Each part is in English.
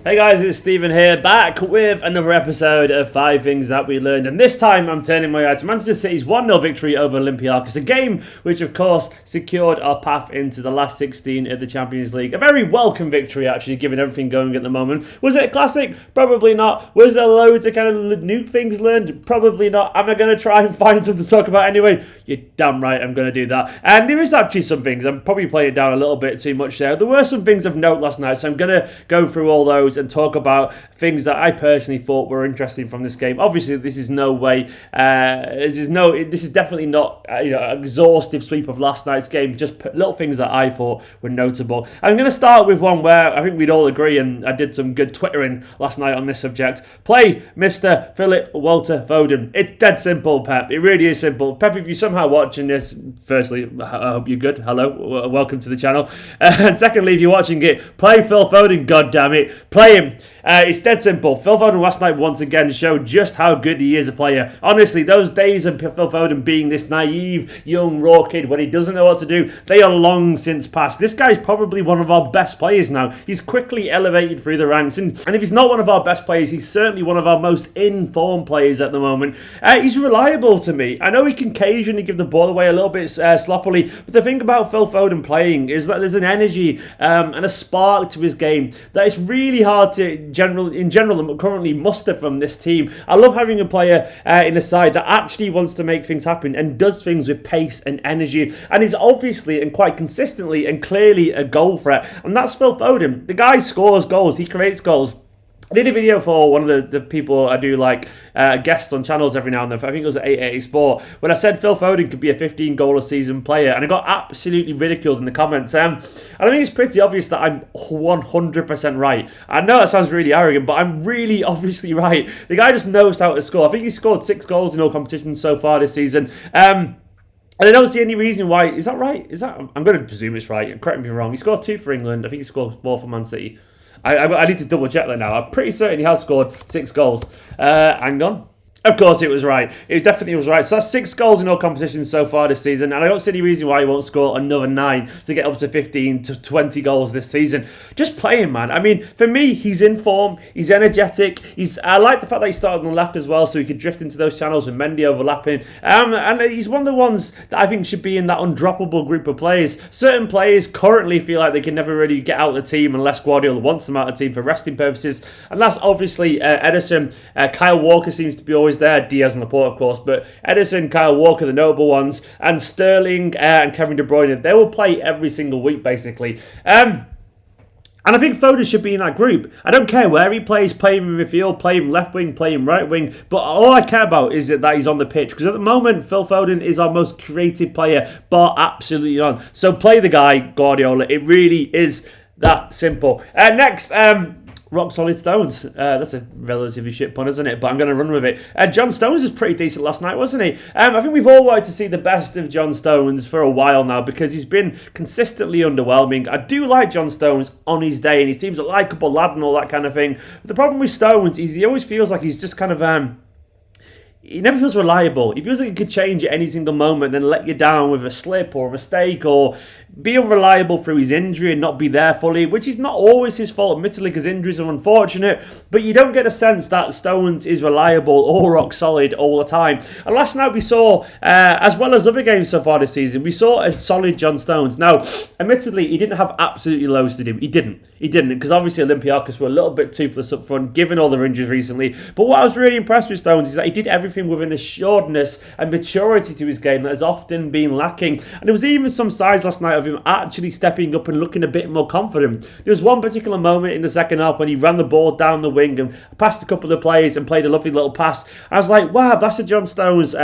Hey guys, it's Stephen here, back with another episode of 5 Things That We Learned. And this time I'm turning my eye to Manchester City's 1-0 victory over Olympiacos. A game which of course secured our path into the last 16 of the Champions League. A very welcome victory actually, given everything going at the moment. Was it a classic? Probably not. Was there loads of kind of new things learned? Probably not. Am I going to try and find something to talk about anyway? You're damn right I'm going to do that. And there is actually some things. I'm probably playing it down a little bit too much there. There were some things of note last night, so I'm going to go through all those and talk about things that I personally thought were interesting from this game. Obviously, this is no way, this is definitely not an exhaustive sweep of last night's game. Just little things that I thought were notable. I'm going to start with one where I think we'd all agree, and I did some good twittering last night on this subject. Play Mr. Philip Walter Foden. It's dead simple, Pep. It really is simple. Pep, if you're somehow watching this, firstly, I hope you're good. Hello, welcome to the channel. And secondly, if you're watching it, play Phil Foden. God damn it, play him. It's dead simple. Phil Foden last night once again showed just how good he is a player. Honestly, those days of Phil Foden being this naive, young, raw kid when he doesn't know what to do, they are long since past. This guy's probably one of our best players now. He's quickly elevated through the ranks, and if he's not one of our best players, he's certainly one of our most in-form players at the moment. He's reliable to me. I know he can occasionally give the ball away a little bit sloppily, but the thing about Phil Foden playing is that there's an energy and a spark to his game that it's really hard to in general currently muster from this team. I love having a player in the side that actually wants to make things happen and does things with pace and energy, and is obviously and quite consistently and clearly a goal threat, and that's Phil Foden. The guy scores goals, he creates goals. I did a video for one of the people I do like guests on channels every now and then. I think it was at 880 Sport, when I said Phil Foden could be a 15 goal a season player, and I got absolutely ridiculed in the comments. And I think it's pretty obvious that I'm 100% right. I know that sounds really arrogant, but I'm really obviously right. The guy just knows how to score. I think he's scored 6 goals in all competitions so far this season. And I don't see any reason why. Is that right? I'm going to presume it's right. Correct me if I'm wrong. He scored 2 for England. I think he scored 4 for Man City. I need to double check that now. I'm pretty certain he has scored 6 goals. Hang on. Of course it was right. It definitely was right. So that's 6 goals in all competitions so far this season, and I don't see any reason why he won't score another 9 to get up to 15 to 20 goals this season. Just play him, man. I mean, for me, he's in form. He's energetic. I like the fact that he started on the left as well, so he could drift into those channels with Mendy overlapping. And he's one of the ones that I think should be in that undroppable group of players. Certain players currently feel like they can never really get out of the team unless Guardiola wants them out of the team for resting purposes, and that's obviously Ederson. Kyle Walker seems to be always there, Diaz and Laporte of course, but Ederson, Kyle Walker, the notable ones, and Sterling and Kevin De Bruyne, they will play every single week basically. And I think Foden should be in that group. I don't care where he plays, play him in midfield, play him left wing, play him right wing, but all I care about is that he's on the pitch, because at the moment Phil Foden is our most creative player, bar absolutely none. So play the guy, Guardiola. It really is that simple. Next, rock solid Stones. That's a relatively shit pun, isn't it? But I'm going to run with it. John Stones was pretty decent last night, wasn't he? I think we've all wanted to see the best of John Stones for a while now, because he's been consistently underwhelming. I do like John Stones on his day, and he seems a likeable lad and all that kind of thing. But the problem with Stones is he always feels like he's just kind of he never feels reliable. He feels like he could change at any single moment, then let you down with a slip or a mistake, or be unreliable through his injury and not be there fully, which is not always his fault, admittedly, because injuries are unfortunate, but you don't get a sense that Stones is reliable or rock solid all the time. And last night we saw, as well as other games so far this season, we saw a solid John Stones. Now, admittedly, he didn't have absolutely loads to do. He didn't, because obviously Olympiacos were a little bit toothless up front, given all their injuries recently. But what I was really impressed with Stones is that he did everything with an assuredness and maturity to his game that has often been lacking. And there was even some signs last night of him actually stepping up and looking a bit more confident. There was one particular moment in the second half when he ran the ball down the wing and passed a couple of players and played a lovely little pass. I was like, wow, that's a John Stones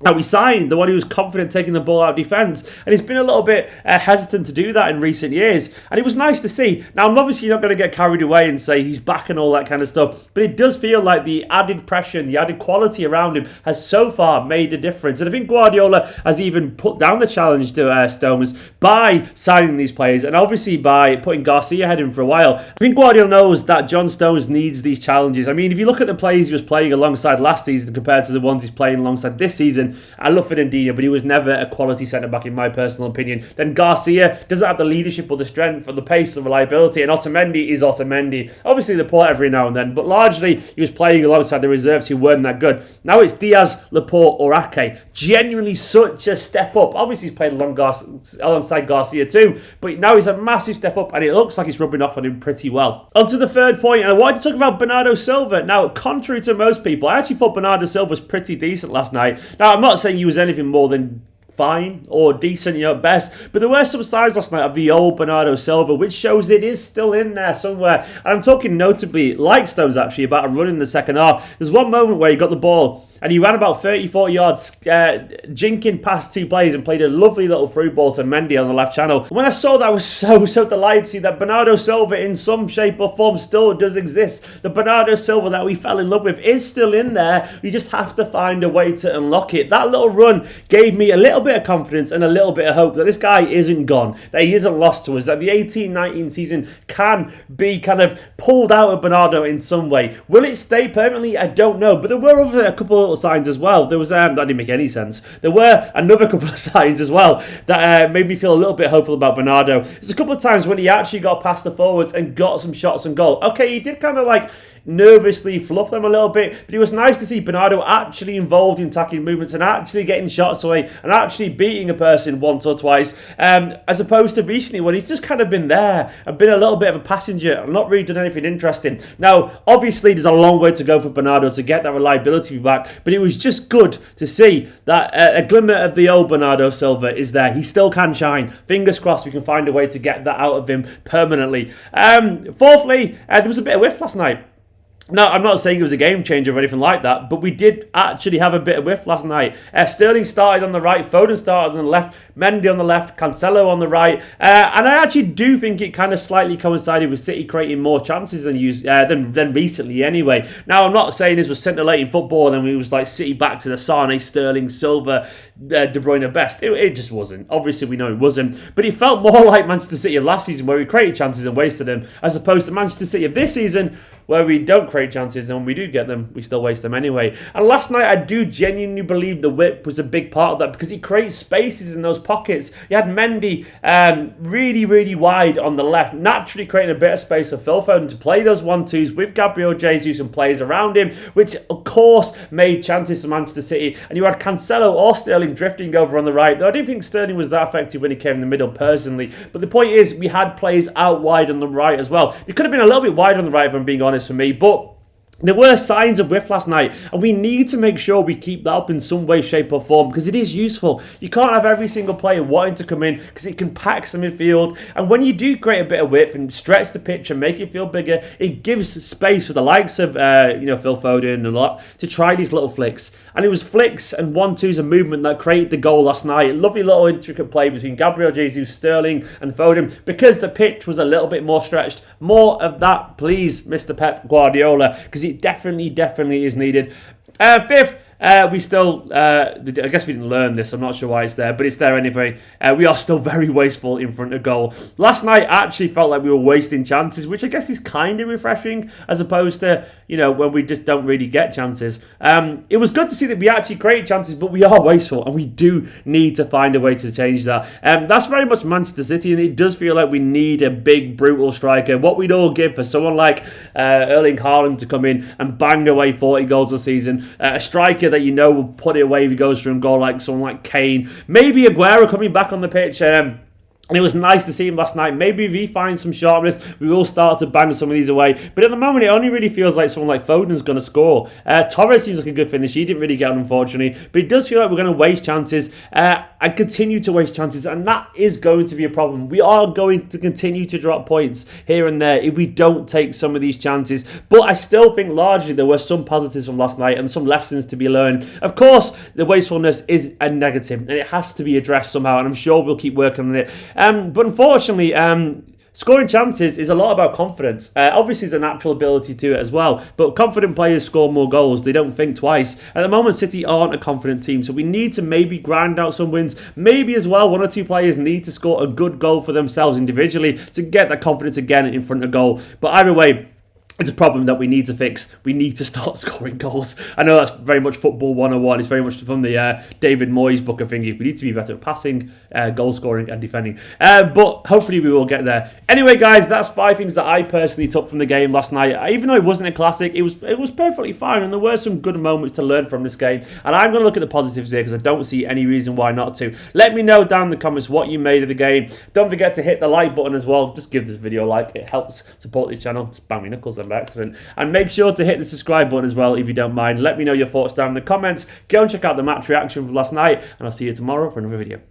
that we signed, the one who was confident taking the ball out of defence, and he's been a little bit hesitant to do that in recent years, and it was nice to see. Now, I'm obviously not going to get carried away and say he's back and all that kind of stuff, but it does feel like the added pressure and the added quality around him has so far made a difference, and I think Guardiola has even put down the challenge to Stones by signing these players, and obviously by putting Garcia ahead of him for a while. I think Guardiola knows that John Stones needs these challenges. I mean, if you look at the players he was playing alongside last season compared to the ones he's playing alongside this season, season. I love Fernandinho, but he was never a quality centre-back in my personal opinion. Then Garcia doesn't have the leadership or the strength or the pace or the reliability, and Otamendi is Otamendi. Obviously, the port every now and then, but largely he was playing alongside the reserves who weren't that good. Now it's Diaz, Laporte, or Ake. Genuinely such a step up. Obviously, he's played alongside Garcia too, but now he's a massive step up, and it looks like it's rubbing off on him pretty well. On to the third point, and I wanted to talk about Bernardo Silva. Now, contrary to most people, I actually thought Bernardo Silva was pretty decent last night. Now, I'm not saying he was anything more than fine or decent, at best, but there were some signs last night of the old Bernardo Silva, which shows it is still in there somewhere. And I'm talking notably, like Stones actually, about a run in the second half. There's one moment where he got the ball and he ran about 30-40 yards, jinking past two players and played a lovely little through ball to Mendy on the left channel. And when I saw that, I was so delighted to see that Bernardo Silva in some shape or form still does exist. The Bernardo Silva that we fell in love with is still in there. We just have to find a way to unlock it. That little run gave me a little bit of confidence and a little bit of hope that this guy isn't gone, that he isn't lost to us, that the 18-19 season can be kind of pulled out of Bernardo in some way. Will it stay permanently? I don't know. But there were a couple of signs as well. There was that didn't make any sense. There were another couple of signs as well that made me feel a little bit hopeful about Bernardo. There's a couple of times when he actually got past the forwards and got some shots on goal. Okay, he did kind of like nervously fluff them a little bit, but it was nice to see Bernardo actually involved in attacking movements and actually getting shots away and actually beating a person once or twice, as opposed to recently when he's just kind of been there and been a little bit of a passenger and not really done anything interesting. Now, obviously, there's a long way to go for Bernardo to get that reliability back, but it was just good to see that a glimmer of the old Bernardo Silva is there. He still can shine. Fingers crossed we can find a way to get that out of him permanently. Fourthly, there was a bit of whiff last night. No, I'm not saying it was a game changer or anything like that, but we did actually have a bit of whiff last night. Sterling started on the right, Foden started on the left, Mendy on the left, Cancelo on the right, and I actually do think it kind of slightly coincided with City creating more chances than recently anyway. Now, I'm not saying this was scintillating football and then we was like City back to the Sane, Sterling, Silva, De Bruyne best. It just wasn't. Obviously, we know it wasn't, but it felt more like Manchester City of last season where we created chances and wasted them, as opposed to Manchester City of this season where we don't create chances, and when we do get them, we still waste them anyway. And last night, I do genuinely believe the whip was a big part of that, because he creates spaces in those pockets. You had Mendy really wide on the left, naturally creating a bit of space for Phil Foden to play those 1-2s with Gabriel Jesus and players around him, which of course made chances for Manchester City. And you had Cancelo or Sterling drifting over on the right, though I didn't think Sterling was that effective when he came in the middle personally. But the point is, we had players out wide on the right as well. It could have been a little bit wide on the right, if I'm being honest, for me, but there were signs of whiff last night, and we need to make sure we keep that up in some way, shape or form, because it is useful. You can't have every single player wanting to come in, because it compacts the midfield, and when you do create a bit of width and stretch the pitch and make it feel bigger, it gives space for the likes of Phil Foden and a lot to try these little flicks. And it was flicks and 1-2s and movement that created the goal last night. Lovely little intricate play between Gabriel Jesus, Sterling and Foden, because the pitch was a little bit more stretched. More of that, please, Mr. Pep Guardiola, because it definitely is needed. Fifth, we still, I guess we didn't learn this, I'm not sure why it's there, but it's there anyway. We are still very wasteful in front of goal. Last night, I actually felt like we were wasting chances, which I guess is kind of refreshing, as opposed to, when we just don't really get chances. It was good to see that we actually create chances, but we are wasteful, and we do need to find a way to change that. That's very much Manchester City, and it does feel like we need a big, brutal striker. What we'd all give for someone like Erling Haaland to come in and bang away 40 goals a season. A striker that will put it away if he goes through and goal, like someone like Kane. Maybe Aguero coming back on the pitch. And it was nice to see him last night. Maybe if he finds some sharpness, we will start to bang some of these away. But at the moment, it only really feels like someone like Foden's going to score. Torres seems like a good finish. He didn't really get on, unfortunately. But it does feel like we're going to waste chances and continue to waste chances. And that is going to be a problem. We are going to continue to drop points here and there if we don't take some of these chances. But I still think largely there were some positives from last night and some lessons to be learned. Of course, the wastefulness is a negative and it has to be addressed somehow. And I'm sure we'll keep working on it. But unfortunately, scoring chances is a lot about confidence. Obviously, there's a natural ability to it as well. But confident players score more goals. They don't think twice. At the moment, City aren't a confident team. So we need to maybe grind out some wins. Maybe as well, one or two players need to score a good goal for themselves individually to get that confidence again in front of goal. But either way, It's a problem that we need to fix. We need to start scoring goals. I know that's very much football 101. It's very much from the David Moyes book of thingy. We need to be better at passing, goal scoring and defending. But hopefully we will get there. Anyway, guys, that's 5 things that I personally took from the game last night. Even though it wasn't a classic, it was perfectly fine. And there were some good moments to learn from this game. And I'm going to look at the positives here because I don't see any reason why not to. Let me know down in the comments what you made of the game. Don't forget to hit the like button as well. Just give this video a like. It helps support the channel. Just bang my knuckles by accident. And make sure to hit the subscribe button as well if you don't mind. Let me know your thoughts down in the comments. Go and check out the match reaction from last night, and I'll see you tomorrow for another video.